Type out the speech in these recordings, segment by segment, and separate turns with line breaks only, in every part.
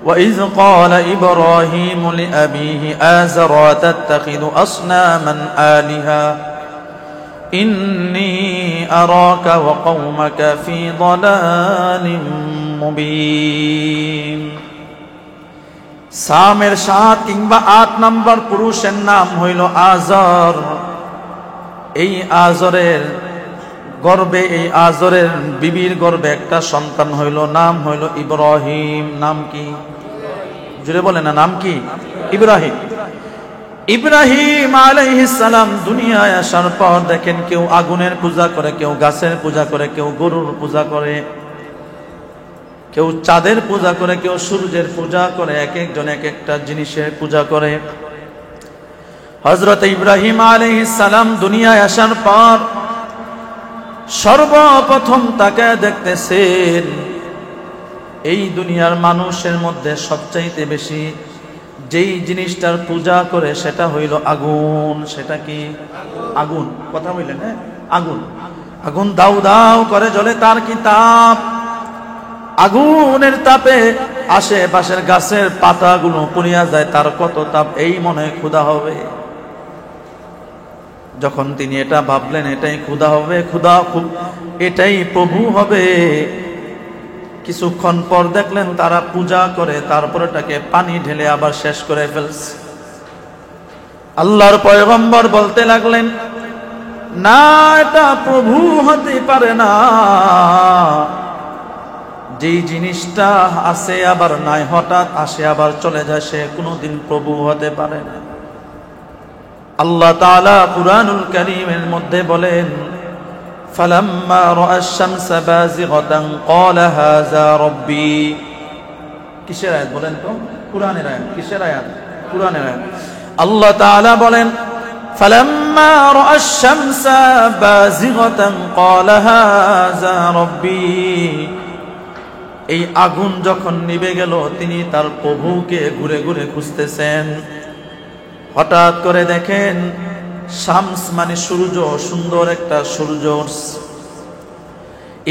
وإذ قال إبراهيم لأبيه آزر أتتخذ أصناما آلهة إني أراك وقومك في ضلال মুবিন। সামের 7 কিংবা 8 নম্বর পুরুষের নাম হইল আজর। এই আজরের গর্ভে, এই আজরের বিবির গর্ভে একটা সন্তান হইল, নাম হইল ইব্রাহিম। নাম কি? জুড়ে বলে না, নাম কি? ইব্রাহিম। ইব্রাহিম আলাইহিস সালাম দুনিয়ায় আসার পর দেখেন কেউ আগুনের পূজা করে, কেউ গাছের পূজা করে, কেউ গরুর পূজা করে, কেউ চাঁদের পূজা করে, কেউ সূর্যের পূজা করে, এক একজন এক একটা জিনিসের পূজা করে। হযরত ইব্রাহিম আলাইহিস সালাম দুনিয়ায় আসার পর সর্বপ্রথম তাকে দেখতেছেন এই দুনিয়ার মানুষের মধ্যে সবচাইতে বেশি যেই জিনিসটার পূজা করে সেটা হইল আগুন। সেটা কি? আগুন। কথা বললেন? হ্যাঁ, আগুন। আগুন দাউ দাউ করে জ্বলে, তার কি তাপ! আগুনের তাপে আশেপাশের গাছের পাতাগুলো পুড়িয়া যায়, তার কত তাপ! এই মনে ক্ষুধা হবে। যখন তিনি এটা ভাবলেন এটাই ক্ষুধা হবে, ক্ষুধা খুব, এটাই প্রভু হবে, কিছুক্ষণ পর দেখলেন তারা পূজা করে, তারপরে তাকে পানি ঢেলে আবার শেষ করে ফেলছে। আল্লাহর পয়গম্বর বলতে লাগলেন, না, এটা প্রভু হতে পারে না। যেই জিনিসটা আছে আবার নাই, হঠাৎ আসে আবার চলে যায়, সে কোনোদিন প্রভু হতে পারে না। আল্লাহ তাআলা কুরআনুল কারীমের মধ্যে বলেন, ফালাম্মা রাআশ শামসা বাযিগাতান ক্বালা হাযা রাব্বী। কিসের আয়াত বলেন তো? কুরআনের আয়াত। কিসের আয়াত? কুরআনের আয়াত। আল্লাহ তাআলা বলেন, ফালাম্মা রাআশ শামসা বাযিগাতান ক্বালা হাযা রাব্বী। এই আগুন যখন নিভে গেল, তিনি তার প্রভুকে ঘুরে ঘুরে খুঁজতেছেন। হঠাৎ করে দেখেন শামস মানে সূর্য, সুন্দর একটা সূর্য।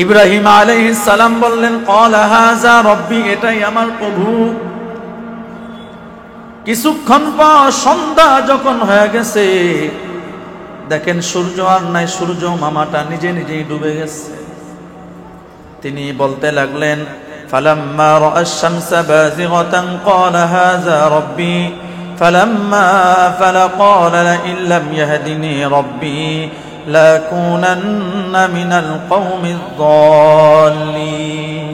ইব্রাহিম আলাইহিস সালাম বললেন, ক্বালা হাযা রাব্বী, এটাই আমার প্রভু। কিছুক্ষণ পর সন্ধ্যা যখন হয়ে গেছে, দেখেন সূর্য আর নাই, সূর্য মামাটা নিজে নিজেই ডুবে গেছে। তিনি বলতে লাগলেন, ফালাম্মা রাআশ শামসা বাযিগাতান ক্বালা হাযা রাব্বী فلما أفل قال لئن لم يهدني ربي لأكونن من القوم الضالين।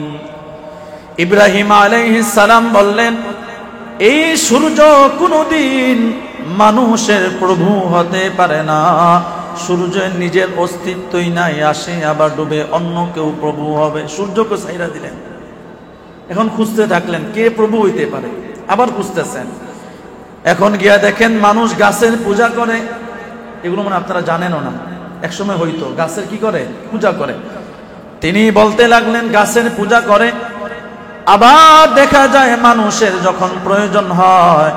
ইব্রাহিম আলাইহিস সালাম বললেন, এই সূর্য কোনদিন মানুষের প্রভু হতে পারে না। সূর্যের নিজের অস্তিত্বই নাই, আসে আবার ডুবে, অন্য কেউ প্রভু হবে। সূর্যকে ছাইরা দিলেন। এখন খুঁজতে থাকলেন কে প্রভু হইতে পারে, আবার খুঁজতেছেন। এখন গিয়া দেখেন মানুষ গাছের পূজা করে। এগুলো মানে আপনারা জানেনও না, একসময় হইতো গাছের কি করে? পূজা করে। তিনি বলতে লাগলেন গাছের পূজা করে। আবার দেখা যায় মানুষের যখন প্রয়োজন হয়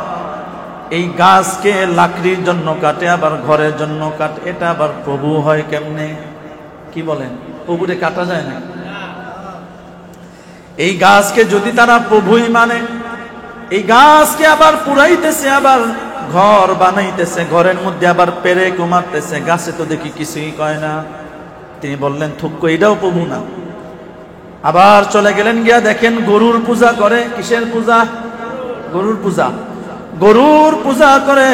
এই গাছকে লাকড়ির জন্য কাটে, আবার ঘরের জন্য কাটে। এটা আবার প্রভু হয় কেমনে? কি বলেন? প্রভুরে কাটা যায় না? এই গাছকে যদি তারা প্রভুই মানে, এই গাছকে আবার পুরাইতেছে, আবার ঘর বানাইতেছে, ঘরের মধ্যে আবার পেরেক মারতেছে, গাছে তো দেখি কিছুই কয় না। তিনি বললেন, থুক্কো, এটাও প্রভু না। আবার চলে গেলেন, গিয়া দেখেন গরুর পূজা করে। কিসের পূজা? গরুর পূজা। গরুর পূজা করে,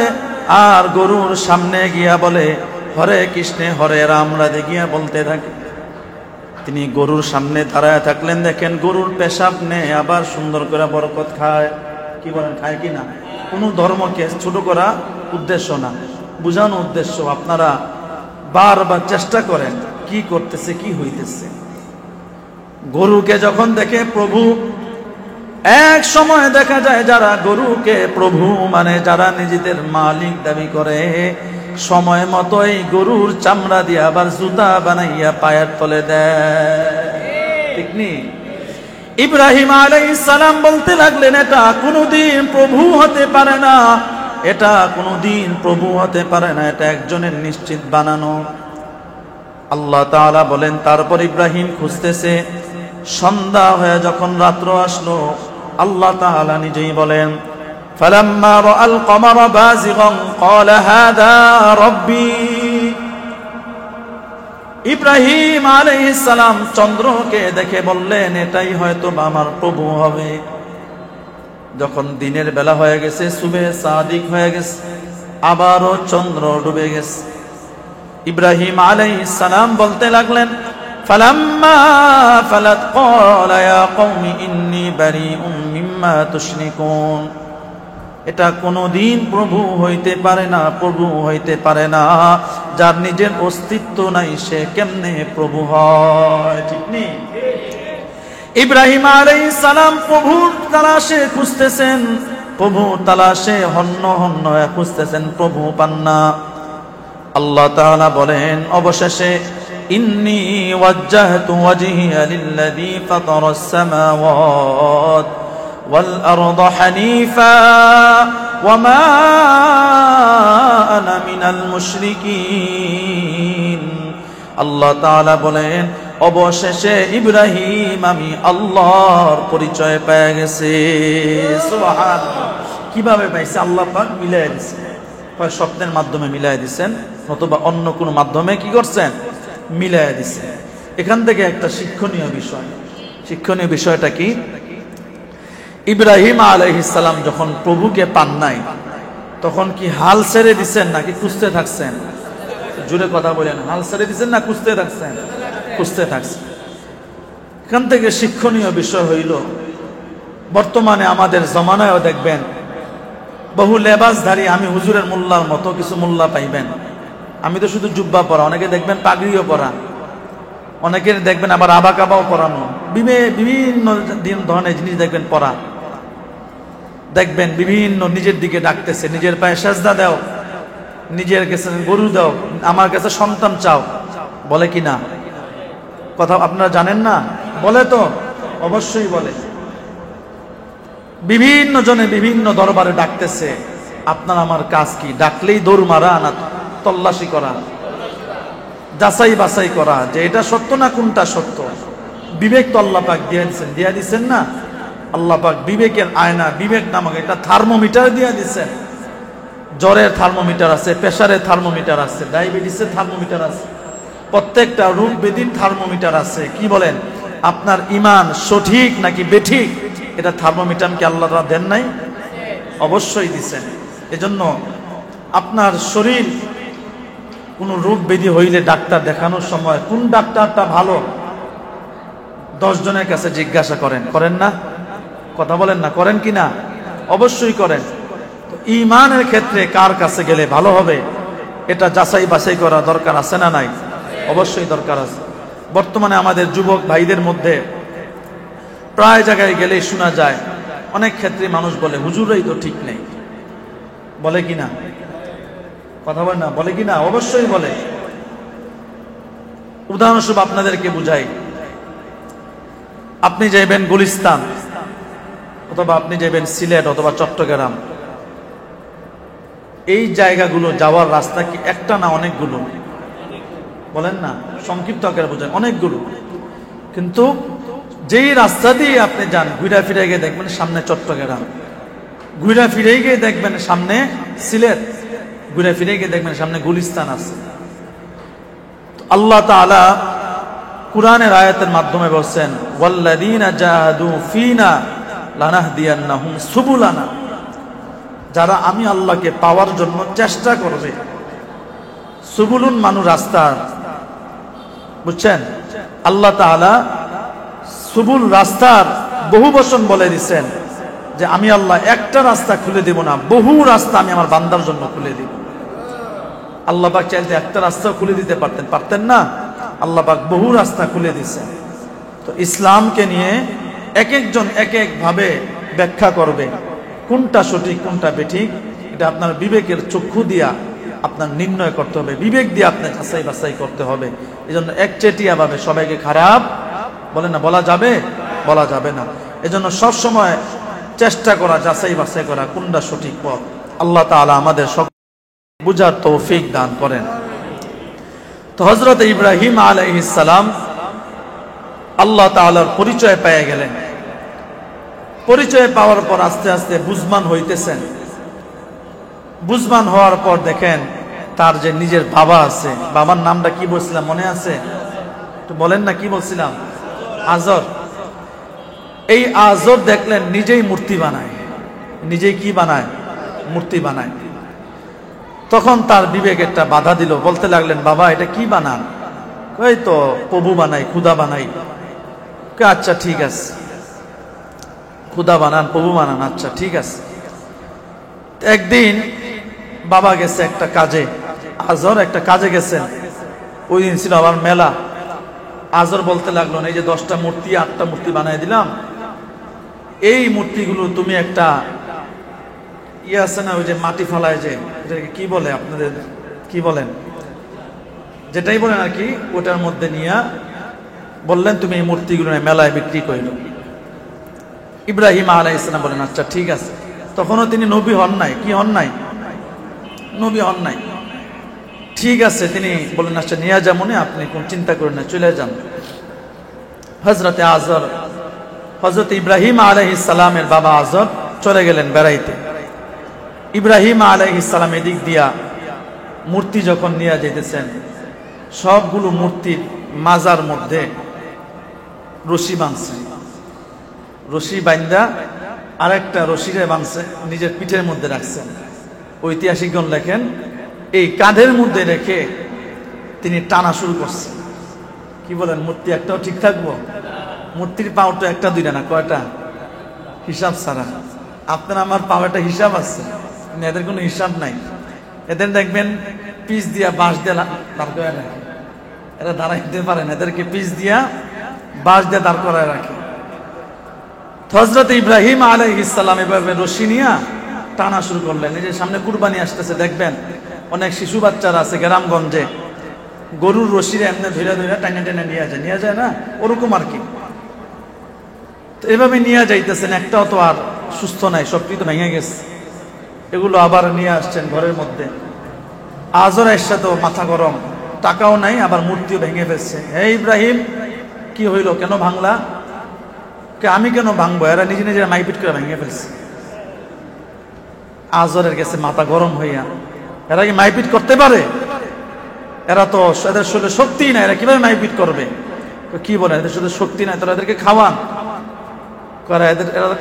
আর গরুর সামনে গিয়া বলে হরে কৃষ্ণে হরে রাম রাধে গিয়া বলতে থাকে। তিনি গরুর সামনে দাঁড়ায় থাকলেন, দেখেন গরুর পেশাব নেয়, আবার সুন্দর করে বরকত খায়। কি বলেন, খায় কি না? কোনো ধর্মকে ছোট করা উদ্দেশ্য না, বুঝানো উদ্দেশ্য। আপনারা বারবার চেষ্টা করেন কি করতেছে, কি হইতেছে। গরুকে যখন দেখে প্রভু, এক সময় দেখা যায় যারা গরুকে প্রভু মানে, যারা নিজেদের মালিক দাবি করে, সময় মতো এই গরুর চামড়া দিয়ে আবার জুতা বানাইয়া পায়ের তলে দেয়। ঠিক নি? ইব্রাহিম আলাইহিস সালাম বলতে লাগলেন, এটা কোনদিন প্রভু হতে পারে না, এটা কোনদিন প্রভু হতে পারে না, এটা একজনের নিশ্চিত বানানো। আল্লাহ তাআলা বলেন, তারপর ইব্রাহিম খুঁজতেছে। সন্ধ্যা হয়ে যখন রাত্র আসলো, আল্লাহ তাআলা নিজেই বলেন, ফালাম্মা রাআল কমারা বাযিগান ক্বালা হাযা রাব্বী। ইব্রাহিম আলাইহিস সালাম চন্দ্রকে দেখে বললেন, এটাই হয়তো আমার প্রভু হবে। যখন দিনের বেলা হয়ে গেছে, সুবে সাদিক হয়ে গেছে, আবারও চন্দ্র ডুবে গেছে। ইব্রাহিম আলাইহিস সালাম বলতে লাগলেন, ফালাম্মা ফালাত ক্বালা ইয়া কওমি ইন্নী বারীউম মিম্মা তুশরিকুন। এটা কোনদিন প্রভু হইতে পারে না, প্রভু হইতে পারে না। যার নিজের অস্তিত্ব নাই সে কেমনে প্রভু হয়? ঠিক নেই? ইব্রাহিম আলাইহিস সালাম প্রভুর তালাশে খুঁজতেছেন, প্রভু তালাশে হন্য হন্য খুঁজতেছেন, প্রভু পান না। আল্লাহ তাআলা বলেন অবশেষে, ইন্নী ওয়াজ্জাহতু ওয়াজহিয়া লিল্লাযী ফাতারাস সামাওয়াত ওয়াল আরদা হানিফা ওয়া মা আনা মিনাল মুশরিকিন। আল্লাহ তাআলা বলেন অবশেষে ইব্রাহিম আমি আল্লাহর পরিচয় পেয়ে গেছে। সুবহানাল্লাহ। কিভাবে পাইছে? আল্লাহ পাক মিলাই দিয়েছেন, হয় স্বপ্নের মাধ্যমে মিলাই দিয়েছেন, নতুবা অন্য কোনো মাধ্যমে কি করছেন? মিলাই দিয়েছেন। এখান থেকে একটা শিক্ষণীয় বিষয়, শিক্ষণীয় বিষয়টা কি? ইব্রাহিম আলাইহিস সালাম যখন প্রভুকে পান নাই, তখন কি হাল ছেড়ে দিচ্ছেন নাকি খুঁজতে থাকছেন? জোরে কথা বলেন, হাল ছেড়ে দিচ্ছেন না খুঁজতে থাকছেন? খুঁজতে থাকছেন। এখান থেকে শিক্ষণীয় বিষয় হইল, বর্তমানে আমাদের জমানায়ও দেখবেন বহু লেবাসধারী, আমি হুজুরের মোল্লার মতো কিছু মোল্লা পাইবেন। আমি তো শুধু জুব্বা পরা, অনেকে দেখবেন পাগড়িও পরা, অনেকের দেখবেন আবার আবা কাবাও পরানো, বিভিন্ন ধরনের জিনিস দেখবেন পরা। দেখবেন বিভিন্ন নিজের দিকে ডাকতেছে, নিজের পায়ে সেজদা দাও, নিজের কাছে গরু দাও, আমার কাছে সন্তান চাও, বলে কি না? কথা আপনারা জানেন না? বলে তো, অবশ্যই বলে। বিভিন্ন জনে বিভিন্ন দরবারে ডাকতেছে। আপনার আমার কাজ কি? ডাকলেই দৌড় মারা না তল্লাশি করা, যাচাই বাছাই করা যে এটা সত্য না কোনটা সত্য। বিবেক তো আল্লাহ পাক দিয়ে দিচ্ছেন না? আল্লাহ পাক বিবেকের আয়না, বিবেক নামক একটা থার্মোমিটার দিয়ে দিচ্ছেন। জ্বরের থার্মোমিটার আছে, প্রেসারের থার্মোমিটার আছে, ডায়াবেটিসের থার্মোমিটার আছে, প্রত্যেকটা রোগ ব্যাধির থার্মোমিটার আছে। কি বলেন? আপনার ইমান সঠিক নাকি বেঠিক, এটা থার্মোমিটার কি আল্লাহ তাআলা দেন নাই? অবশ্যই দিচ্ছেন। এজন্য আপনার শরীর কোন রোগ ব্যাধি হইলে ডাক্তার দেখানোর সময় কোন ডাক্তারটা ভালো 10 জনের কাছে জিজ্ঞাসা করেন, করেন না? কথা বলেন না, করেন কি না? অবশ্যই করেন। তো ঈমানের ক্ষেত্রে কার কাছে গেলে ভালো হবে এটা যাচাই বাছাই করা দরকার আছে না নাই? অবশ্যই দরকার আছে। বর্তমানে আমাদের যুবক ভাইদের মধ্যে প্রায় জায়গায় গেলেই শোনা যায়, অনেক ক্ষেত্রে মানুষ বলে হুজুরই তো ঠিক নেই, বলে কি না? কথা বলেন না, বলে কি না? অবশ্যই বলে। উদাহরণস্বরূপ আপনাদেরকে বুঝাই, আপনি যাইবেন গুলিস্তান অথবা আপনি যাইবেন সিলেট অথবা চট্টগ্রাম, এই জায়গাগুলো যাওয়ার রাস্তা কি একটা না অনেকগুলো? বলেন না, সংক্ষিপ্ত আকারে বোঝেন, অনেকগুলো। কিন্তু যেই রাস্তা দিয়ে আপনি যান, ঘুরা ফিরে গিয়ে দেখবেন সামনে চট্টগ্রাম, ঘুরা ফিরে গিয়ে দেখবেন সামনে সিলেট, ঘুরে ফিরে গিয়ে দেখবেন সামনে গুলিস্তান আছে। আল্লাহ তাআলা কুরআনের আয়াতের মাধ্যমে বলছেন, ওয়াল্লাযীনা জাহাদু ফীনা লানাহদিয়ান্নাহুম সুবুলানা। যারা আমি আল্লাহকে পাওয়ার জন্য চেষ্টা করবে, সুবুলুন মানু রাস্তা, বুঝছেন? আল্লাহ তাআলা সুবুল রাস্তার বহু বচন বলে দিচ্ছেন যে আমি আল্লাহ একটা রাস্তা খুলে দেব না, বহু রাস্তা আমি আমার বান্দার জন্য খুলে দিব। আল্লাহ পাক চাইলে একটা রাস্তা খুলে দিতে পারতেন, পারতেন না? আল্লাহ পাক বহু রাস্তা খুলে দিয়েছেন। তো ইসলামকে নিয়ে এক একজন এক এক ভাবে ব্যাখ্যা করবে, কোনটা সঠিক কোনটা বেঠিক এটা আপনার বিবেকের চক্ষু দিয়া আপনার নির্ণয় করতে হবে, বিবেক দিয়ে আপনার যাচাই বাছাই করতে হবে। এজন্য একচেটিয়া ভাবে সবাইকে খারাপ বলে না, বলা যাবে? বলা যাবে না। এজন্য সব সময় চেষ্টা করা, যাচাই বাছাই করা কোনটা সঠিক পথ। আল্লাহ তাআলা আমাদের সকল বুঝার তৌফিক দান করেন। তো হযরত ইব্রাহিম আলাইহিস সালাম আল্লাহ তাআলার পরিচয় পেয়ে গেলেন। পরিচয় পাওয়ার পর আস্তে আস্তে বুঝমান হইতেছেন। বুঝমান হওয়ার পর দেখেন তার যে নিজের বাবা আছে, বাবার নামটা কি বলছিলাম মনে আছে? একটু বলেন না, কি বলছিলাম? আজর। এই আজর দেখলেন নিজেই মূর্তি বানায়, নিজেই কি বানায়? মূর্তি বানায়। তখন তার বিবেক একটা বাধা দিল, বলতে লাগলেন, বাবা এটা কি বানান? ওই তো প্রভু বানাই, খুদা বানাই। আচ্ছা ঠিক আছে, খুদা বানান, প্রভু বানান, আচ্ছা ঠিক আছে। একদিন বাবা গেছে একটা কাজে, আজর একটা কাজে গেছেন, ওই দিন ছিল আবার মেলা। আজর বলতে লাগলো, এই যে 10টা মূর্তি 8টা মূর্তি বানাই দিলাম, এই মূর্তিগুলো তুমি একটা ইয়ে আছে না, ওই যে মাটি ফালায় যে, এটাকে কি বলে আপনাদের, কি বলেন, যেটাই বলেন আর কি, ওটার মধ্যে নিয়ে বললেন তুমি এই মূর্তিগুলো মেলায় বিক্রি করিল। ইব্রাহিম আলাইহিস সালাম বলেন আচ্ছা ঠিক আছে। তখনও তিনি নবী হন নাই, কি হন নাই? নবী হন নাই। ঠিক আছে, তিনি বললেন আচ্ছা নিয়ে যাবো, আপনি কোন চিন্তা করেন না, চলে যান। হযরতে আজর, হযরত ইব্রাহিম আলাইহিস সালামের বাবা আজর চলে গেলেন বেড়াইতে। ইব্রাহিম আলাইহিস সালাম এদিক দিয়া মূর্তি যখন নিয়ে যেতেছেন, সবগুলো মূর্তির মাজার মধ্যে রশি বাঁধছে, রশি বাইন্দা আরেকটা রশিরে বাঁধছে, নিজের পিঠের মধ্যে রাখছেন। ঐতিহাসিকগণ লেখেন এই কাঁধের মধ্যে রেখে তিনি টানা শুরু করছেন। কি বলেন, মূর্তি একটাও ঠিক থাকবো? মূর্তির পাওটা একটা দুইটা না, কয়টা? হিসাব ছাড়া। আপনার আমার পাওয়াটা হিসাব আছে, এদের কোনো হিসাব নাই। এদের দেখবেন পিস দিয়া বাঁশ দিয়ে দাঁড় করে রাখে, এরা দাঁড়াইতে পারে না, এদেরকে পিস দিয়া বাঁশ দিয়ে দাঁড় করায় রাখে। হযরত ইব্রাহিম আলাইহিস সালাম এভাবে রশি নিয়া টানা শুরু করলেন। এই যে সামনে কুরবানি আসতেছে, দেখবেন অনেক শিশু বাচ্চারা আছে গ্রামগঞ্জে, গরুর রশিরে এমনি ধীরে ধীরে টাইনে টেনে নিয়ে যায় না, ওরকম আর কি। তো এভাবে নিয়ে যাইতেছেন, একটাও তো আর সুস্থ নাই, সবটি তো ভেঙে গেছে। এগুলো আবার নিয়ে আসছেন ঘরের মধ্যে। আজরের সাথে মাথা গরম, টাকাও নাই, আবার মূর্তিও ভেঙে ফেলছে। হে ইব্রাহিম, কি হইল, কেন ভাঙলা? আমি কেন ভাঙবো, এরা নিজে নিজেরা মাইপিট করে ভেঙে ফেলছে। আজরের গেছে মাথা গরম হইয়া, এরা কি মাইপিট করতে পারে? এরা তো এদের শরীরে শক্তি নাই, এরা কিভাবে মাইপিট করবে? কি বলে, এদের শরীরে শক্তি নাই, তোরা এদেরকে খাওয়ান। এরা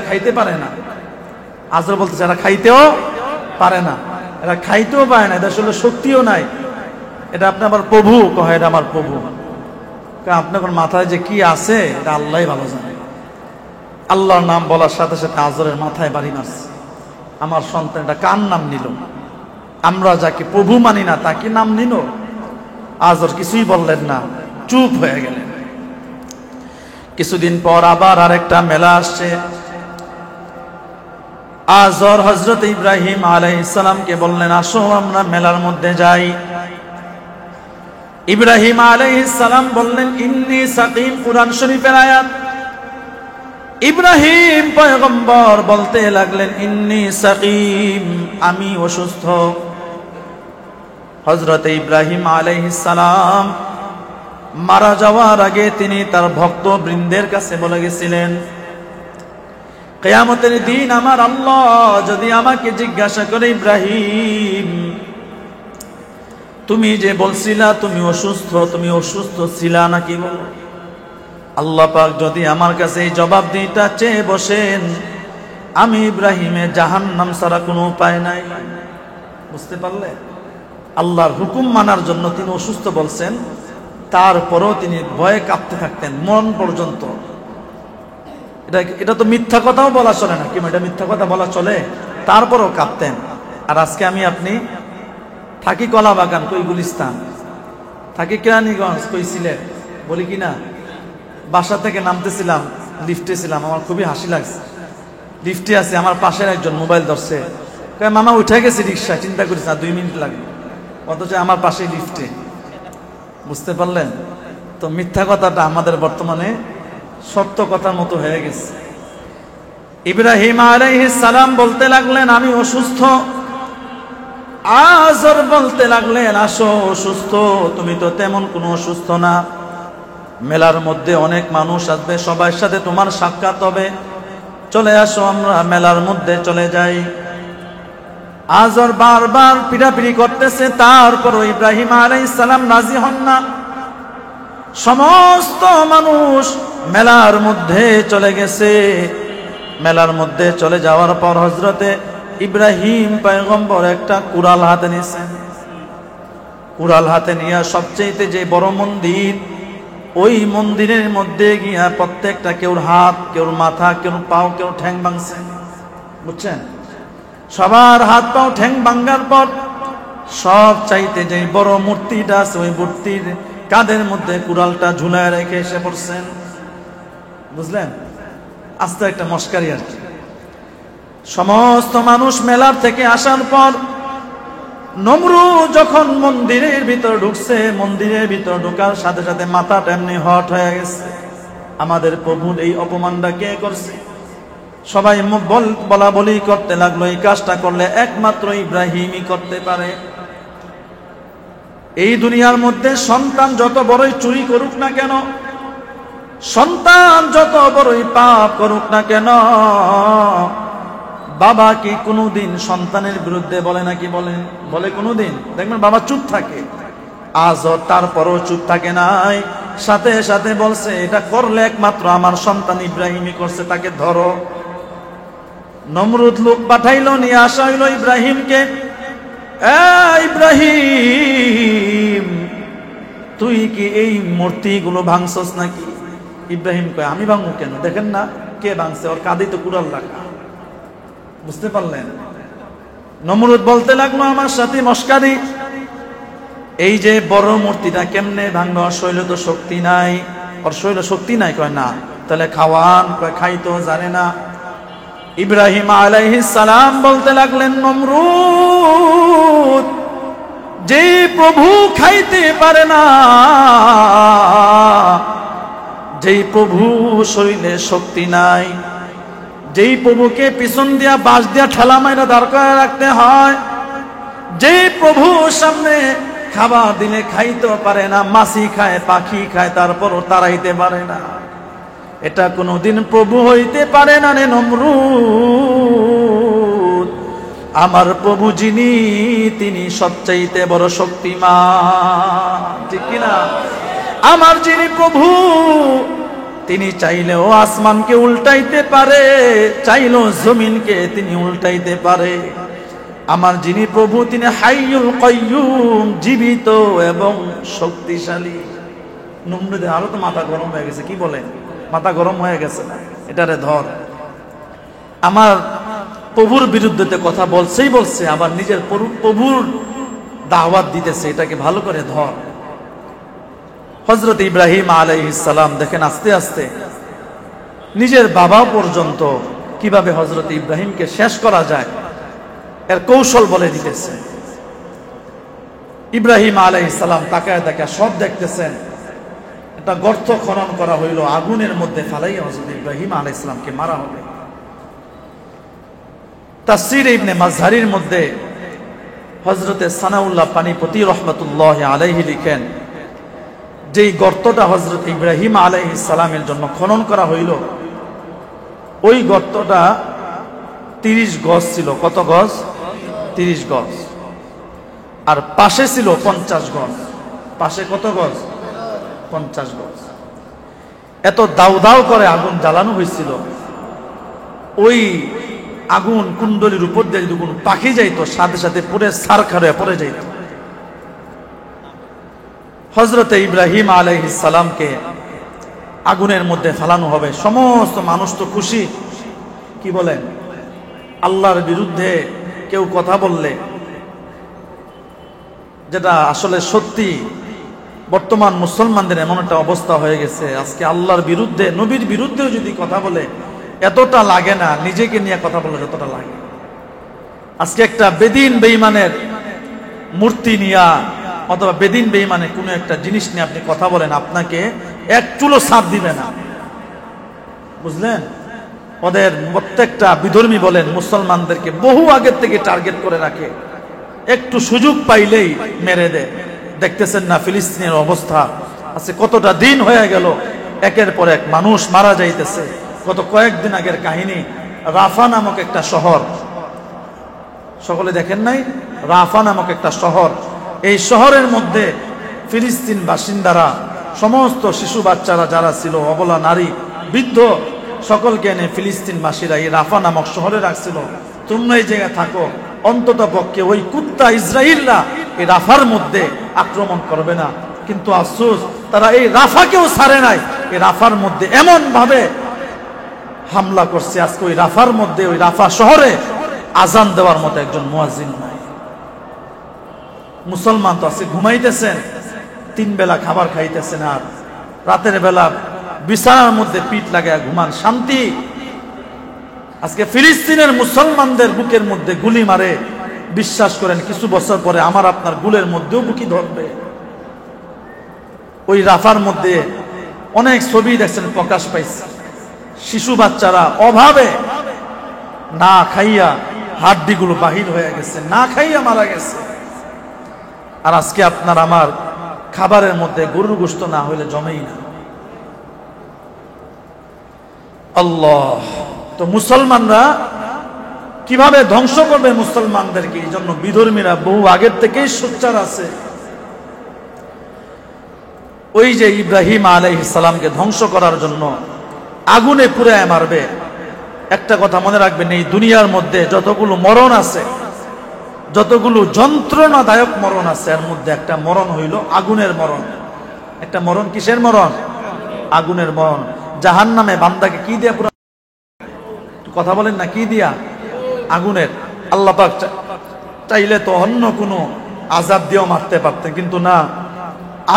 খাইতে পারে না। আজর বলতেছে এরা খাইতেও পারে না, এরা খাইতেও পারে না, এদের শরীরে শক্তিও নাই। এটা আপনি আমার প্রভু কহে, এটা আমার প্রভু। আপনার মাথায় যে কি আছে এটা আল্লাহই ভালো জানে। আল্লাহর নাম বলার সাথে সাথে আজরের মাথায় বাড়ি মারছে। আমার সন্তান এটা কার নাম নিল? আমরা যাকে প্রভু মানি না তাকে নাম নিল। আজর কিছুই বললেন না, চুপ হয়ে গেলেন। কিছুদিন পর আবার আরেকটা মেলা আসছে। আজর হযরত ইব্রাহিম আলাইহিস সালামকে বললেন আসো আমরা মেলার মধ্যে যাই। ইব্রাহিম আলাইহিস সালাম বললেন ইন্নী সাকিম, কুরআন শরীফের আয়াত। ইব্রাহিম পয়গম্বর বলতে লাগলেন ইন্নী সাকিম, আমি অসুস্থ। হযরত ইব্রাহিম আলাইহিস সালাম মারা যাওয়ার আগে তিনি তার ভক্ত বৃন্দের কাছে বলে গেছিলেন, কিয়ামতের দিন আমার আল্লাহ যদি আমাকে জিজ্ঞাসা করে, ইব্রাহিম তুমি যে বলছিলা তুমি অসুস্থ ছিলা নাকি, বলো। আল্লাহ পাক যদি আমার কাছে এই জবাব দিতে চেয়ে বসেন, আমি ইব্রাহিমের জাহান্নাম ছাড়া কোনো উপায় নাই। বুঝতে পারলে? আল্লাহর হুকুম মানার জন্য তিনি অসুস্থ বলছেন, তারপরও তিনি ভয়ে কাঁপতে থাকতেন মন পর্যন্ত। এটা তো মিথ্যা কথাও বলা চলে না, কিংবা এটা মিথ্যা কথা বলা চলে, তারপরও কাঁপতেন। আর আজকে আমি আপনি থাকি কলাবাগান, কই গুলিস্তান, থাকি কেরানীগঞ্জ, কই সিলেট, বলি কি না। বাসা থেকে নামতেছিলাম, লিফটে ছিলাম, আমার খুবই হাসি লাগছে। লিফটে আছে, আমার পাশের একজন মোবাইল ধরছে, মামা উঠে গেছি রিক্সা, চিন্তা করিস না 2 মিনিট লাগবে, অথচ আমার পাশে লিফটে। বুঝতে পারলেন? তো মিথ্যা কথাটা আমাদের বর্তমানে সত্য কথার মতো হয়ে গেছে। ইব্রাহিম আলাইহিস সালাম বলতে লাগলেন আমি অসুস্থ। আজর বলতে লাগলেন আসো, অসুস্থ তুমি তো তেমন কোনো অসুস্থ না। মেলার মধ্যে অনেক মানুষ আসবে, সবার সাথে তোমার সাক্ষাৎ হবে, চলে আসো আমরা মেলার মধ্যে চলে যাই। আজর বারবার পিড়াপিড়ি করতেছে, তারপর ইব্রাহিম আলাইহিস সালাম রাজি হন না। সমস্ত মানুষ মেলার মধ্যে চলে গেছে। মেলার মধ্যে চলে যাওয়ার পর হযরতে ইব্রাহিম পয়গম্বর একটা কুড়াল হাতে নিয়েছেন। কুড়াল হাতে নিয়ে সবচেয়ে যে বড় মন্দির, ওই মন্দিরের মধ্যে গিয়া প্রত্যেকটা কেউর হাত, কেউর মাথা, কেউর পাও, কেউ ঠ্যাং ভাঙছে। বুঝছেন? সবার হাত পাও ঠ্যাং ভাঙার পর সব চাইতে যে বড় মূর্তিটা আছে, ওই মূর্তির কাঁধের মধ্যে কুড়ালটা ঝুলায় রেখে এসে পড়ছেন। বুঝলেন? আস্তে একটা মস্কারি আর কি। সমস্ত মানুষ মেলার থেকে আসার পর নমরুদ যখন মন্দিরের ভিতর ঢুকছে, মন্দিরের ভিতর ঢোকার সাথে সাথে মাথাটা এমনি হট হয়ে গেছে, আমাদের প্রভুর এই অপমানটা কে করছে। সবাই বলা বলি করতে লাগলো, এই কাজটা করলে একমাত্র ইব্রাহিমই করতে পারে। এই দুনিয়ার মধ্যে সন্তান যত বড়ই চুরি করুক না কেন, সন্তান যত বড়ই পাপ করুক না কেন, বাবা কি কোনোদিন সন্তানের বিরুদ্ধে বলে নাকি? বলে কোনোদিন? দেখবেন বাবা চুপ থাকে। আজও তারপরও চুপ থাকে নাই, সাথে সাথে বলছে এটা করলে একমাত্র আমার সন্তান ইব্রাহিমই করছে, তাকে ধরো। নমরুদ লোক পাঠাইলো, নিয়ে আসা হইল ইব্রাহিমকে। ইব্রাহিম, তুই কি এই মূর্তিগুলো ভাঙছস নাকি? ইব্রাহিম কয়, আমি ভাঙবো কেন? দেখেন না কে ভাঙছে, ওর কাঁধে তো কুড়াল লাগা। বুঝতে পারলেন? নমরুদ বলতে লাগলো আমার সাথে মস্কারি, এই যে বড় মূর্তিটা কেমনে ভাঙবে? ওর শৈল তো শক্তি নাই। ওর শৈল শক্তি নাই? কয় না। তাহলে খাওয়ান? কয় খাই তো জানে না। ইব্রাহিম আলাইহিস সালাম বলতে লাগলেন, নমরুদ, যে প্রভু খাইতে পারে না, যেই প্রভু শরীরে শক্তি নাই, যেই প্রভুকে পিছন দিয়া বাঁশ দিয়া ঠেলা মাইরা দাঁড় করে রাখতে হয়, যেই প্রভু সামনে খাবার দিলে খাইতে পারে না, মাছি খায়, পাখি খায়, তারপরও তাড়াইতে পারে না, এটা কোনোদিন প্রভু হইতে পারে না রে নমরুদ। আমার প্রভু যিনি, তিনি সবচাইতে বড় শক্তিমান, ঠিক কিনা? আমার যিনি প্রভু, তিনি চাইলেও আসমানকে উল্টাইতে পারে, চাইলেও জমিনকে তিনি উল্টাইতে পারে। আমার যিনি প্রভু, তিনি হাইয়ুল কাইয়ুম, জীবিত এবং শক্তিশালী। নমরুদের আরো তো মাথা গরম হয়ে গেছে। কি বলেন? মাথা গরম হয়ে গেছে না? এটারে ধর। আমার প্রভুর বিরুদ্ধে কথা বলছেই বলছে, আবার নিজের প্রভুর দাওয়াত দিতেছে, এটাকে ভালো করে ধর। হযরত ইব্রাহিম আলাইহিস সালাম দেখেন আস্তে আস্তে নিজের বাবা পর্যন্ত কিভাবে হযরত ইব্রাহিমকে শেষ করা যায় এর কৌশল বলে দিতেছে। ইব্রাহিম আলাইহিস সালাম তাকায় তাকায় সব দেখতেছেন। একটা গর্ত খনন করা হইল, আগুনের মধ্যে ফালাইয়া হযরত ইব্রাহিম আলাইহিস সালামকে মারা হবে। তাফসীর ইবনে মাজহারির মধ্যে হযরতে সানাউল্লাহ পানিপতি রহমাতুল্লাহি আলাইহি লিখেন, যেই গর্তটা হযরত ইব্রাহিম আলাইহিস সালামের জন্য খনন করা হইল, ওই গর্তটা 30 গজ ছিল। কত গজ? 30 গজ। আর পাশে ছিল 50 গজ। পাশে কত গজ? 50 গজ। এত দাউ দাউ করে আগুন জ্বালানো হয়েছিল। ওই আগুন কুণ্ডলীর উপর দিয়ে যদি কোনো পাখি যাইতো, সাথে সাথে পুরে ছারখার হয়ে পড়ে যাইত। হযরতে ইব্রাহিম আলাইহিস সালামকে আগুনের মধ্যে ফেলানো হবে। সমস্ত মানুষ তো খুশি। কি বলেন? আল্লাহর বিরুদ্ধে কেউ কথা বললে, যেটা আসলে সত্যি, বর্তমান মুসলমানদের এমন একটা অবস্থা হয়ে গেছে, আজকে আল্লাহর বিরুদ্ধে, নবীর বিরুদ্ধেও যদি কথা বলে এতটা লাগে না, নিজেকে নিয়ে কথা বলে যতটা লাগে। আজকে একটা বেদিন বেঈমানের মূর্তি নিয়া অথবা বেদিন বেঈমানের কোনো একটা জিনিস নিয়ে আপনি কথা বলেন, আপনাকে এক চুলো ছাড় দিবে না। বুঝলেন? ওদের প্রত্যেকটা বিধর্মী বলেন মুসলমানদেরকে বহু আগের থেকে টার্গেট করে রাখে, একটু সুযোগ পাইলেই মেরে দেয়। দেখতেছেন না ফিলিস্তিনের অবস্থা? আজকে কতটা দিন হয়ে গেল, একের পর এক মানুষ মারা যাইতেছে, গত কয়েকদিন আগের কাহিনী। রাফা নামক একটা শহর, সকলে দেখেন নাই? রাফা নামক একটা শহর, এই শহরের মধ্যে ফিলিস্তিন বাসিন্দারা সমস্ত শিশু বাচ্চারা যারা ছিল, অবলা নারী বৃদ্ধ সকলকে এনে ফিলিস্তিনবাসীরা এই রাফা নামক শহরে রাখছিল। তোমরা এই জায়গায় থাকো, অন্তত পক্ষে ওই কুত্তা ইসরাইলরা এই রাফার মধ্যে আক্রমণ করবে না। কিন্তু আফসোস, তারা এই রাফাকেও ছাড়ে নাই। এই রাফার মধ্যে এমন ভাবে হামলা করছে, আজকে ওই রাফার মধ্যে, ওই রাফা শহরে আজান দেওয়ার মতো একজন মুয়াজ্জিন নাই। মুসলমান তো আছে ঘুমাইতেছেন, 3 বেলা খাবার খাইতেছেন, আর রাতের বেলা বিছানার মধ্যে পিঠ লাগায় ঘুমান, শান্তি। আজকে ফিলিস্তিনের মুসলমানদের বুকের মধ্যে গুলি মারে, বিশ্বাস করেন কিছু বছর পরে আমার আপনার গুলের মধ্যেও বুকি ধরবে। ওই রাফার মধ্যে অনেক ছবি দেখছেন প্রকাশ পাইছে, শিশু বাচ্চারা অভাবে না খাইয়া হাড্ডিগুলো বাহির হয়ে গেছে, না খাইয়া মারা গেছে। আর আজকে আপনার আমার খাবারের মধ্যে গরুর গোশত না হইলে জমেই না। আল্লাহ, তো মুসলমানরা কিভাবে ধ্বংস করবে মুসলমানদেরকে, এই জন্য বিধর্মীরা বহু আগের থেকেই সোচ্চার আছে। ওই যে ইব্রাহিম আলাইহিস সালামকে ধ্বংস করার জন্য আগুনে পুড়ায় মারবে। একটা কথা মনে রাখবেন, এই দুনিয়ার মধ্যে যতগুলো মরণ আছে, যতগুলো যন্ত্রণাদায়ক মরণ আছে, এর মধ্যে একটা মরণ হইল আগুনের মরণ। একটা মরণ কিসের মরণ? আগুনের মরণ। জাহান্নামে বান্দাকে কি দিয়া পুরা, কথা বলেন না, কি দিয়া? আগুনের। আল্লাহ পাক চাইলে তো অন্য কোনো আযাব দিয়েও মারতে পারতেন, কিন্তু না,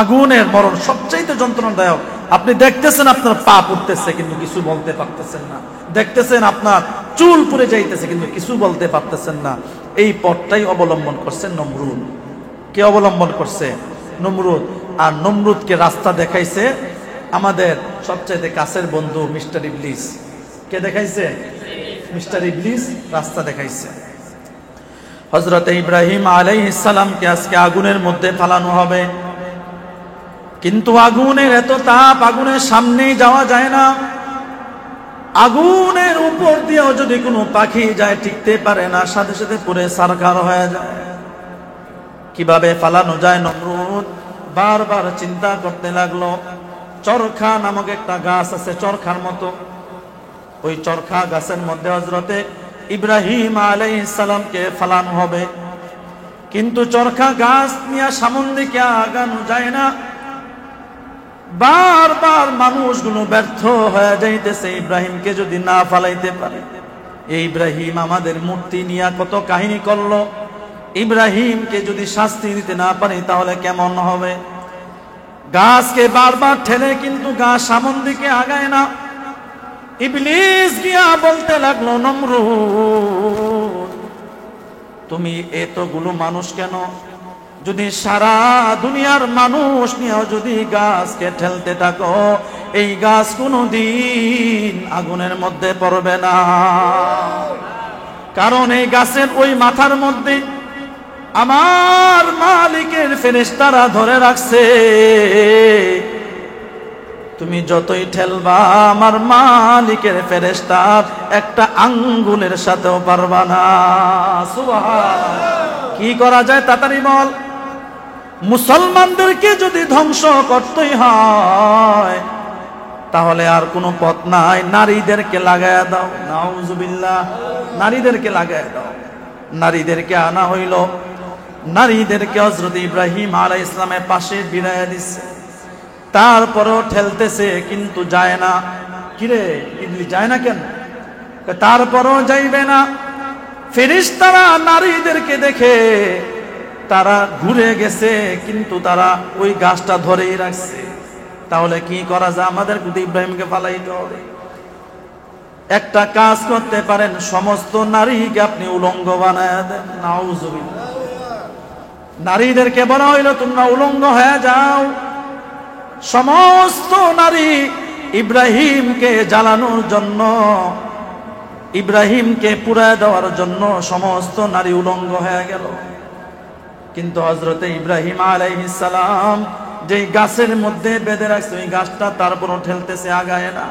আগুনের মরণ সবচাইতে যন্ত্রণাদায়ক। আপনি দেখতেছেন আপনার পা পুড়তেছে কিন্তু কিছু বলতে পারতেছেন না, দেখতেছেন আপনার চুল পুড়ে যাইতেছে কিন্তু কিছু বলতে পারতেছেন না। এই পথটাই অবলম্বন করছে নমরুদ। কে অবলম্বন করছে? নমরুদ। আর নমরুদকে রাস্তা দেখাইছে আমাদের সবচাইতে কাছের বন্ধু মিস্টার ইবলিস। কে দেখাইছে? মিস্টার ইবলিস রাস্তা দেখাইছে। হযরত ইব্রাহিম আলাইহিস সালামকে আজকে আগুনের মধ্যে ফালানো হবে, কিন্তু আগুনের এত তাপ, আগুনের সামনেই যাওয়া যায় না। আগুনের উপর দিয়েও যদি কোনো পাখি যায় টিকতে পারে না, সাথে সাথে পুরে সারকার হয়ে যায়। কিভাবে ফালানো যায়? নমরুদ বারবার চিন্তা করতে লাগলো। চরখা নামক একটা গাছ আছে, চরখার মতো, ওই চরখা গাছের মধ্যে হযরতে ইব্রাহিম আলাইহিস সালামকে ফালানো হবে, কিন্তু চরখা গাছ নিয়ে সামনে দিকে আগানো যায় না। বারবার মানুষগুলো ব্যর্থ হয়ে যাইতেছে ইব্রাহিমকে যদি না ফালাইতে পারে। এই ইব্রাহিম আমাদের মূর্তি নিয়ে কত কাহিনী করলো, ইব্রাহিমকে যদি শাস্তি দিতে না পারি তাহলে কেমন হবে? গাছকে বারবার ঠেলে কিন্তু গাছ সামন দিকে আগায় না। ইবলিস গিয়া বলতে লাগলো, নমরুদ তুমি এতগুলো মানুষ কেন? যদি সারা দুনিয়ার মানুষ নিয়েও যদি গাছকে ঠেলতে থাকো, এই গাছ কোনোদিন আগুনের মধ্যে পড়বে না। কারণ এই গাছের ওই মাথার মধ্যে আমার মালিকের ফেরেশতারা ধরে রাখছে। তুমি যতই ঠেলবা আমার মালিকের ফেরেশতার একটা আঙ্গুলের সাথেও পারবা না। সুবহানাল্লাহ। কি করা যায় তাড়াতাড়ি বল। মুসলমানদেরকে যদি ধ্বংস করতেই হয় তাহলে আর কোনো পথ নাই, নারীদেরকে লাগায়া দাও। নাউজুবিল্লাহ, নারীদেরকে লাগায়া দাও। নারীদেরকে আনা হইল, নারীদেরকে হযরত ইব্রাহিম আলাইহিস সালামের পাশে বিরায়া দিচ্ছে। তারপরেও ঠেলতেছে কিন্তু যায় না। কিরে ইবলিস যায় না কেন? তারপরেও যাইবে না। ফেরেশতারা নারীদেরকে দেখে তারা ঘুরে গেছে, কিন্তু তারা ওই গাছটা ধরেই রাখছে। তাহলে কি করা যায়? আমাদের কিন্তু ইব্রাহিমকে ফালাইতে হবে। একটা কাজ করতে পারেন, সমস্ত নারীকে আপনি উলঙ্গ বানায় দেন। নাউজুবিল্লাহ। নারীদেরকে বলা হইল তোমরা উলঙ্গ হয়ে যাও। সমস্ত নারী ইব্রাহিমকে জ্বালানোর জন্য, ইব্রাহিমকে পুড়ায় দেওয়ার জন্য সমস্ত নারী উলঙ্গ হয়ে গেল। কিন্তু হযরতে ইব্রাহিম আলাইহিস সালাম যেই গাছের মধ্যে বেঁধে রাখছে ওই গাছটা তারপরও ঠেলতেছে, আগায় না।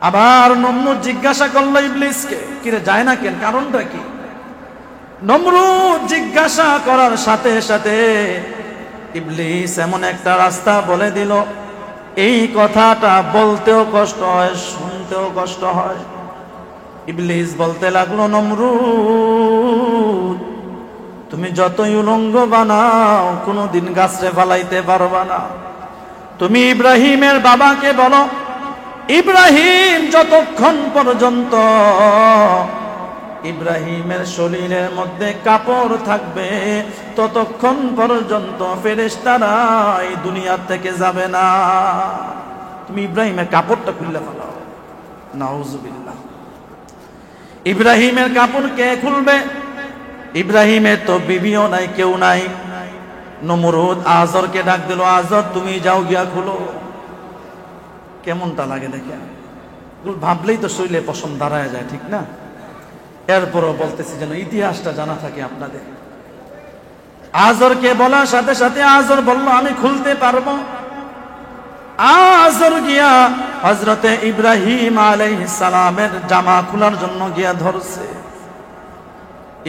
আবার নমরুদ জিজ্ঞাসা করলো ইবলিসকে, কিরে যায় না কেন, কারণটা কি? নমরুদ জিজ্ঞাসা করার সাথে সাথে ইবলিস এমন একটা রাস্তা বলে দিল, এই কথাটা বলতেও কষ্ট হয়, শুনতেও কষ্ট হয়। ইবলিস বলতে লাগলো, নমরুদ তুমি যতই উলঙ্গ বানাও কোনোদিন গাছরে ফালাইতে পারবা না। তুমি ইব্রাহিমের বাবাকে বলো, ইব্রাহিম যতক্ষণ পর্যন্ত ইব্রাহিমের শরীরের মধ্যে কাপড় থাকবে ততক্ষণ পর্যন্ত ফেরেশতারা এই দুনিয়া থেকে যাবে না। তুমি ইব্রাহিমের কাপড়টা খুলে ফেলাও। নাউজুবিল্লাহ। ইব্রাহিমের কাপড় কে খুলবে? ইব্রাহিমের তো বিবিও নাই, কেউ নাই। নমরুদ আজরকে ডাক দিল, আজর তুমি যাও গিয়া খুলো। কেমনটা লাগে দেখেন, ভাবলেই তো শরীরে পশম দাঁড়ায় যায়, ঠিক না? এরপরও বলতেছি যেন ইতিহাসটা জানা থাকে আপনাদের। আজরকে বলার সাথে সাথে আজর বলল, আমি খুলতে পারবো। আজর গিয়া হযরতে ইব্রাহিম আলাইহিস সালামের জামা খোলার জন্য গিয়া ধরছে।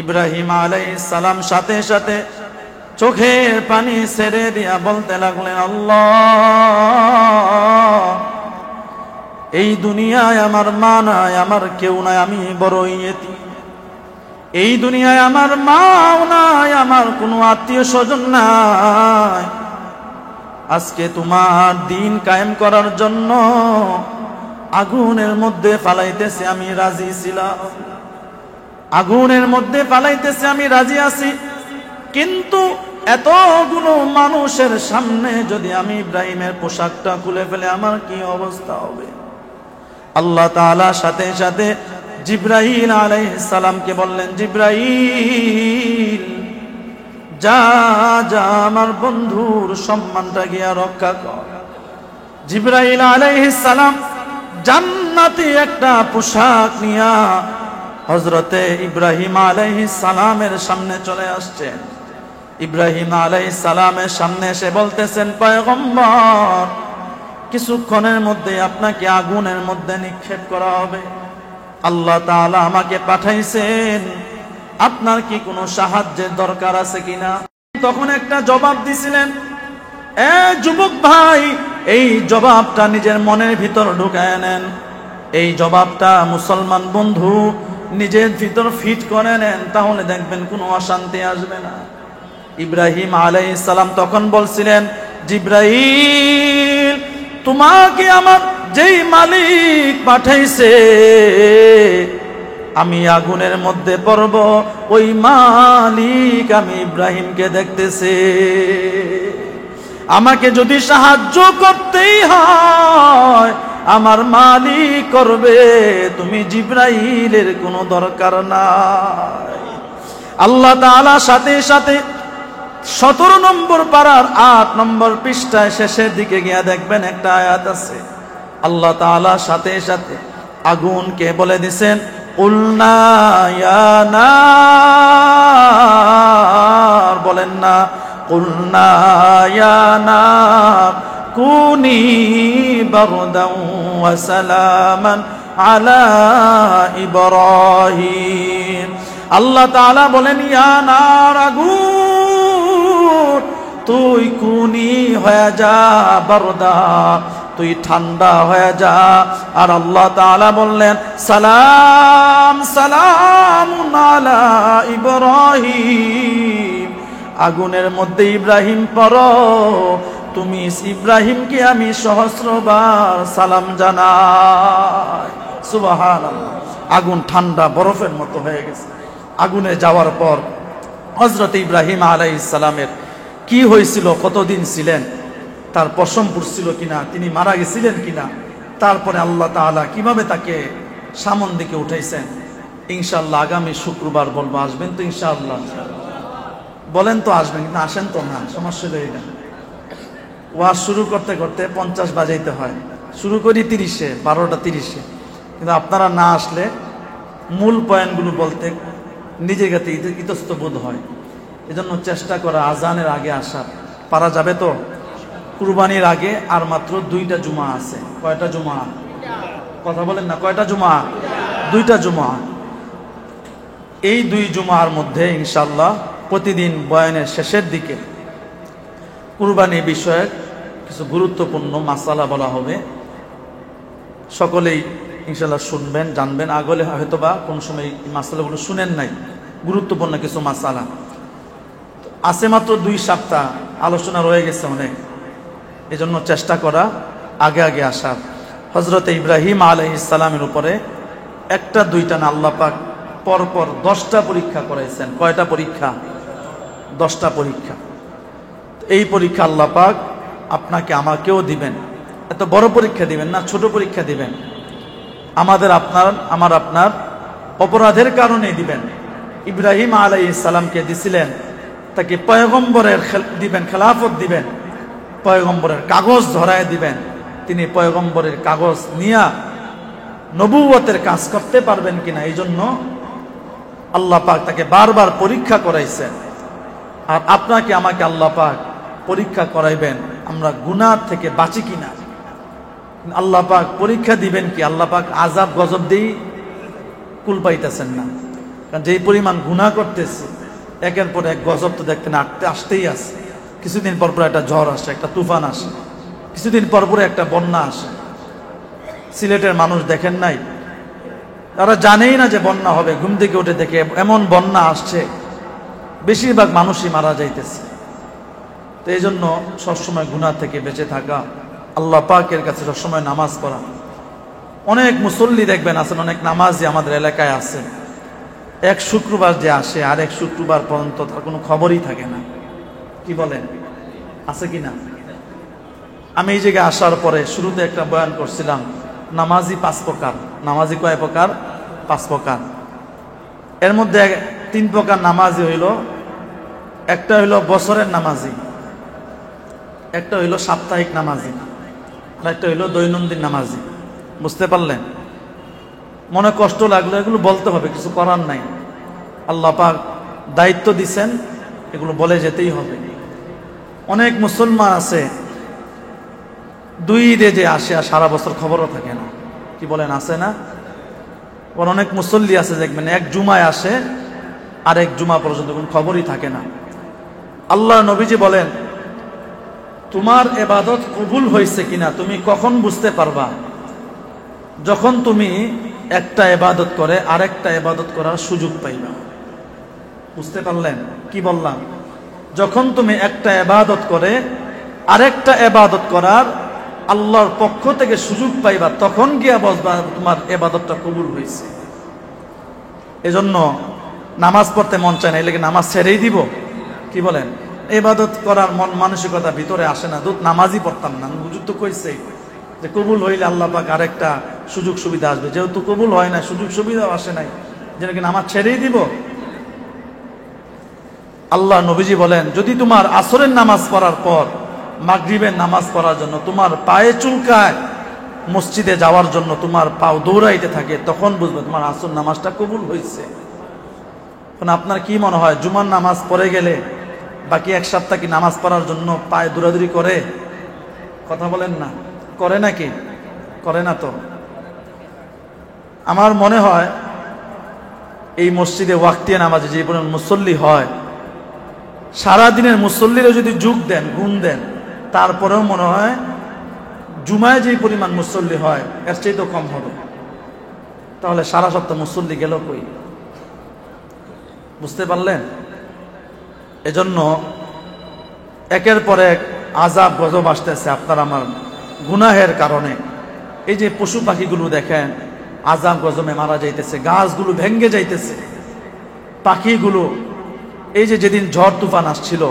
ইব্রাহিম আলাইহিস সালাম সাথে সাথে চোখের পানি ছেড়ে দিয়া বলতে লাগলেন, আল্লাহ এই দুনিয়ায় আমার মা নাই, আমার কেউ নাই, আমি বড় ইয়েতিম। এই দুনিয়ায় আমার মাও নাই, আমার কোনো আত্মীয় স্বজন নাই। আজকে তোমার দিন কায়েম করার জন্য আগুনের মধ্যে ফালাইতেছে, আমি রাজি ছিলাম। আগুনের মধ্যে ফালাইতেছে, আমি রাজি আছি। কিন্তু এতগুলো মানুষের সামনে যদি আমি ইব্রাহিমের পোশাকটা খুলে ফেলে আমার কি অবস্থা হবে? আল্লাহ তাআলা সাথে সাথে জিবরাইল আলাইহিস সালামকে বললেন, জিবরাইল যা যা আমার বন্ধুর সম্মানটা গিয়া রক্ষা কর। জিবরাইল আলাইহিস সালাম জান্নাতি একটা পোশাক নিয়া হযরতে ইব্রাহিম আলাইহিস সালামের সামনে চলে আসছেন। ইব্রাহিম আলাইহিস সালামের সামনে এসে বলতেছেন, পয়গম্বর কিছুক্ষণের মধ্যে আপনাকে আগুনের মধ্যে নিক্ষেপ করা হবে। আল্লাহ তাআলা আমাকে পাঠাইছেন, আপনার কি কোনো সাহায্যের দরকার আছে কিনা? তখন একটা জবাব দিছিলেন, এ যুবক ভাই, এই জবাবটা নিজের মনের ভিতর ঢুকায় নেন। এই জবাবটা মুসলমান বন্ধু নিজের ভিতর ফিট করে নেন, তাহলে দেখবেন কোনো অশান্তি আসবে না। ইব্রাহিম আলাইহিস সালাম তখন বলছিলেন, জিবরাইল তোমাকে আমার যেই মালিক পাঠাইছে আমি আগুনের মধ্যে পড়ব, ওই মালিক আমি ইব্রাহিমকে দেখতেছে। আমাকে যদি সাহায্য করতেই হয় আমার মালিক করবে, তুমি জিবরাইলের কোনো দরকার নাই। আল্লাহ তাআলা সাথে সাথে 17 নম্বর পারার 8 নম্বর পৃষ্ঠায় শেষের দিকে গিয়া দেখবেন একটা আয়াত আছে। আল্লাহ তাআলা সাথে সাথে আগুনকে বলে দিছেন, উলনা ইয়া নার, বলেন না উলনা ইয়া নার কুনি বারদান ওয়া সালামান আলা ইব্রাহিম। আল্লাহ তাআলা বলেন, ইয়া নার আগুন তুই কুনি হয়ে যা, বারদা তুই ঠান্ডা হয়ে যা। আর আল্লাহ তাআলা বললেন, সালাম সালামুন আলা ইব্রাহিম, আগুনের মধ্যে ইব্রাহিম পড়ো, তুমি ইব্রাহিমকে আমি সহস্রবার সালাম জানাই। সুবহানাল্লাহ। আগুন ঠান্ডা বরফের মতো হয়ে গেছে। আগুনে যাওয়ার পর হযরত ইব্রাহিম আলাইহিস সালামের কি হয়েছিল, কতদিন ছিলেন, তার পশম পুড়ছিল কিনা, তিনি মারা গেছিলেন কিনা, তারপরে আল্লাহ তাআলা কিভাবে তাকে সামন দিকে উঠাইছেন, ইনশাআল্লাহ আগামী শুক্রবার বলবো। আসবেন তো ইনশাআল্লাহ? বলেন তো আসবেন, কিন্তু আসেন তো না, সমস্যা হয়ে গেল। ওয়াজ শুরু করতে করতে 50 বাজাইতে হয়, শুরু করি 30-এ, 12টা 30-এ, কিন্তু আপনারা না আসলে মূল পয়েন্টগুলো বলতে নিজের কাছে ইতস্ত বোধ হয়। এজন্য চেষ্টা করা আজানের আগে আসার। পারা যাবে তো? কুরবানির আগে আর মাত্র 2টা জুমা আছে। কয়টা জুমা? কথা বলেন না, কয়টা জুমা? 2টা জুমা। এই 2 জুমার মধ্যে ইনশাআল্লাহ প্রতিদিন বয়ানের শেষের দিকে কুরবানি বিষয়ক কিছু গুরুত্বপূর্ণ মাসালা বলা হবে। সকলেই ইনশাআল্লাহ শুনবেন, জানবেন। আগলে হয়তোবা কোন সময় এই মাসালাগুলো শুনেন নাই, গুরুত্বপূর্ণ কিছু মাসালা আছে। মাত্র 2 সপ্তাহ আলোচনা রয়ে গেছে অনেক, এজন্য চেষ্টা করা আগে আগে আসার। হযরত ইব্রাহিম আলাইহিস সালামের উপরে 1টা 2টা না, আল্লাহ পাক পরপর 10টা পরীক্ষা করাইছেন। কয়টা পরীক্ষা? 10টা পরীক্ষা। এই পরীক্ষা আল্লাহ পাক আপনাকে আমাকেও দিবেন। এত বড় পরীক্ষা দিবেন না, ছোট পরীক্ষা দিবেন। আমার আপনার অপরাধের কারণে দিবেন। ইব্রাহিম আলাইহিস সালামকে দিছিলেন, তাকে পয়গম্বরের দিবেন, খেলাফত দিবেন, পয়গম্বরের কাগজ ধরায় দিবেন। তিনি পয়গম্বরের কাগজ নিয়ে নবুয়তের কাজ করতে পারবেন কিনা, এই জন্য আল্লাহ পাক তাকে বারবার পরীক্ষা করাইছেন। আর আপনাকে আমাকে আল্লাহ পাক পরীক্ষা করাইবেন আমরা গুনাহ থেকে বাঁচি কিনা। আল্লাহ পাক পরীক্ষা দিবেন কি, আল্লাহ পাক আযাব গজব দিয়ে কুল পাইতেছেন না। কারণ যেই পরিমাণ গুনাহ করতেছি, একের পর এক গজব তো দেখতেন আসতেই আসে। কিছুদিন পর পর একটা ঝড় আসে, একটা তুফান আসে, কিছুদিন পর পর একটা বন্যা আসে। সিলেটের মানুষ দেখেন নাই, তারা জানেই না যে বন্যা হবে, ঘুম থেকে উঠে দেখে এমন বন্যা আসছে, বেশিরভাগ মানুষই মারা যাইতেছে। তো এই জন্য সবসময় গুনাহ থেকে বেঁচে থাকা, আল্লাহ পাকের কাছে সবসময় নামাজ পড়া। অনেক মুসল্লি দেখবেন আছেন, অনেক নামাজি আমাদের এলাকায় আছে, এক শুক্রবার যে আসে আর এক শুক্রবার পর্যন্ত তার কোনো খবরই থাকে না। কি বলেন, আছে কি না? আমি এই জায়গায় আসার পরে শুরুতে একটা বয়ান করছিলাম, নামাজি 5 প্রকার। নামাজি কয় প্রকার? 5 প্রকার। এর মধ্যে 3 প্রকার নামাজি হইল, একটা হইল বছরের নামাজি, একটা হইল সাপ্তাহিক নামাজি, আর একটা হইল দৈনন্দিন নামাজি। বুঝতে পারলেন? মনে কষ্ট লাগলো, এগুলো বলতে হবে, কিছু করার নাই। আল্লাহ পাক দায়িত্ব দিছেন, এগুলো বলে যেতেই হবে। অনেক মুসলমান আছে 2 ঈদে যে আসে আর সারা বছর খবরও থাকে না। কি বলেন, আছে না? অনেক মুসল্লি আছে দেখবেন এক জুমায় আসে আর এক জুমা পর্যন্ত কোনো খবরই থাকে না। আল্লাহ নবীজি বলেন, তোমার ইবাদত কবুল হয়েছে কিনা তুমি কখন বুঝতে পারবা? যখন তুমি একটা ইবাদত করে আরেকটা ইবাদত করার সুযোগ পাইবা। বুঝতে পারলেন কি বললাম? যখন তুমি একটা ইবাদত করে আরেকটা ইবাদত করার আল্লাহর পক্ষ থেকে সুযোগ পাইবা, তখন গিয়া বুঝবা তোমার ইবাদতটা কবুল হয়েছে। এজন্য নামাজ পড়তে মন চায় না, এই লেগে নামাজ ছেড়েই দিব। কি বলেন? ইবাদত করার মন মানসিকতা ভিতরে আসে না। নামাজই পড়তাম না, হুজুর তো কইছে যে কবুল হইলে আল্লাহ পাক আরেকটা সুযোগ সুবিধা আসবে। যেহেতু কবুল হয় না, সুযোগ সুবিধাও আসে নাই, যেন কি নামাজ ছেড়েই দিব। আল্লাহ নবীজি বলেন, যদি তোমার আসরের নামাজ পড়ার পর মাগরিবের নামাজ পড়ার জন্য তোমার পায়ে চুলকায়, মসজিদে যাওয়ার জন্য তোমার পাও দৌড়াইতে থাকে, তখন বুঝবে তোমার আসর নামাজটা কবুল হয়েছে। এখন আপনার কি মনে হয়, জুমার নামাজ পড়ে গেলে বাকি 1 সপ্তাহ কি নামাজ পড়ার জন্য পায়ে দৌড়াদৌড়ি করে? কথা বলেন না, করে নাকি? করে না তো। আমার মনে হয় এই মসজিদে ওয়াক্তিয়া নামাজে যে পরিমাণ মুসল্লি হয়, সারাদিনের মুসল্লিরা যদি যোগ দেন, গুণ দেন, তারপরেও মনে হয় জুমায় যে পরিমাণ মুসল্লি হয় এর চেয়ে তো কম হবে। তাহলে সারা সপ্তাহ মুসল্লি গেল কই? বুঝতে পারলেন? এজন্য একের পর এক আযাব গজব আসতেছে আপনার আমার গুনাহের কারণে। এই যে পশু পাখিগুলো দেখেন আযাব গজবে মারা যাইতেছে, গাছগুলো ভেঙ্গে যাইতেছে, পাখিগুলো। এই যে যেদিন ঝড় তুফান আসছিল,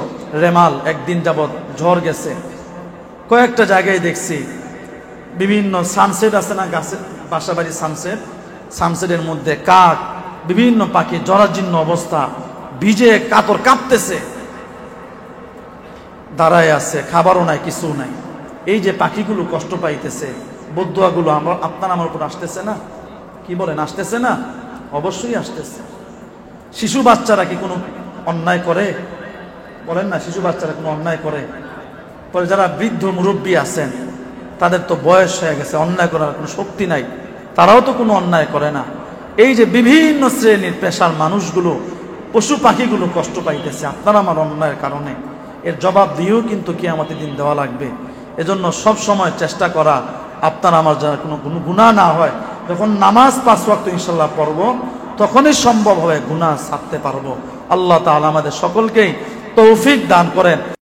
রেমাল, একদিন যাবৎ ঝড় গেছে, কয়েকটা জায়গায় দেখছি বিভিন্ন সানসেট আছে না, গাছের বাসাবাড়ি সানসেট, সানসেটের মধ্যে কাক, বিভিন্ন পাখি জরাজীর্ণ অবস্থা, ভিজে কাতর কাঁপতেছে, দাঁড়ায় আছে, খাবারও নাই, কিছু নাই। এই যে পাখিগুলো কষ্ট পাইতেছে, বদুয়াগুলো আপনার আমার উপর আসতেছে না? কি বলেন, আসতেছে না? অবশ্যই আসতেছে। শিশু বাচ্চারা কি কোনো অন্যায় করে? বলেন না, শিশু বাচ্চারা কোনো অন্যায় করে? পরে যারা বৃদ্ধ মুরব্বী আছেন, তাদের তো বয়স হয়ে গেছে, অন্যায় করার কোনো শক্তি নাই, তারাও তো কোনো অন্যায় করে না। এই যে বিভিন্ন শ্রেণীর পেশার মানুষগুলো, পশু পাখিগুলো কষ্ট পাইতেছে আপনার আমার অন্যায়ের কারণে, এর জবাব দিয়েও কিন্তু কিয়ামতের দিন দেওয়া লাগবে। এজন্য সব সময় চেষ্টা করা আপনার আমার যেন কোনো গুনাহ না হয়। যখন নামাজ 5 ওয়াক্ত ইনশাল্লাহ পড়ব, তখনই সম্ভব হবে গুনাহ ছাড়তে পারবো। আল্লাহ তাআলা আমাদের সকলকেই তৌফিক দান করেন।